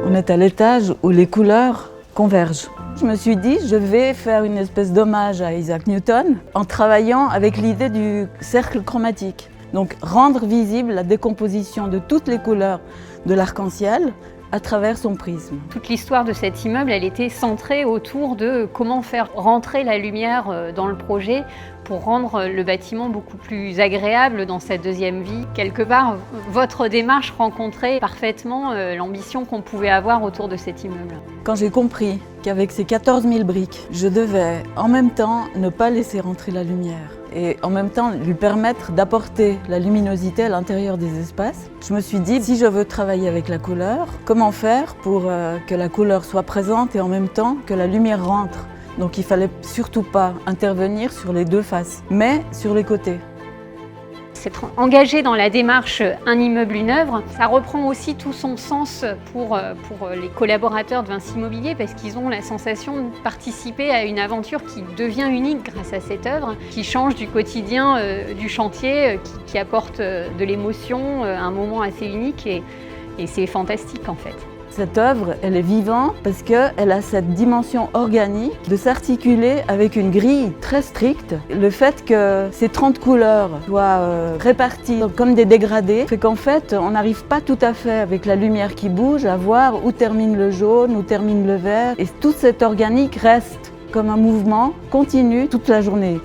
On est à l'étage où les couleurs convergent. Je me suis dit, je vais faire une espèce d'hommage à Isaac Newton en travaillant avec l'idée du cercle chromatique. Donc rendre visible la décomposition de toutes les couleurs de l'arc-en-ciel à travers son prisme. Toute l'histoire de cet immeuble, elle était centrée autour de comment faire rentrer la lumière dans le projet pour rendre le bâtiment beaucoup plus agréable dans sa deuxième vie. Quelque part, votre démarche rencontrait parfaitement l'ambition qu'on pouvait avoir autour de cet immeuble. Quand j'ai compris qu'avec ces 14 000 briques, je devais en même temps ne pas laisser rentrer la lumière et en même temps lui permettre d'apporter la luminosité à l'intérieur des espaces, je me suis dit, si je veux travailler avec la couleur, comment faire pour que la couleur soit présente et en même temps que la lumière rentre. Donc il ne fallait surtout pas intervenir sur les deux faces, mais sur les côtés. S'être engagé dans la démarche Un immeuble, une œuvre, ça reprend aussi tout son sens pour les collaborateurs de Vinci Immobilier parce qu'ils ont la sensation de participer à une aventure qui devient unique grâce à cette œuvre, qui change du quotidien du chantier, qui apporte de l'émotion, un moment assez unique et c'est fantastique en fait. Cette œuvre, elle est vivante parce qu'elle a cette dimension organique de s'articuler avec une grille très stricte. Le fait que ces 30 couleurs soient réparties comme des dégradés fait qu'en fait, on n'arrive pas tout à fait avec la lumière qui bouge à voir où termine le jaune, où termine le vert. Et toute cette organique reste comme un mouvement continu toute la journée.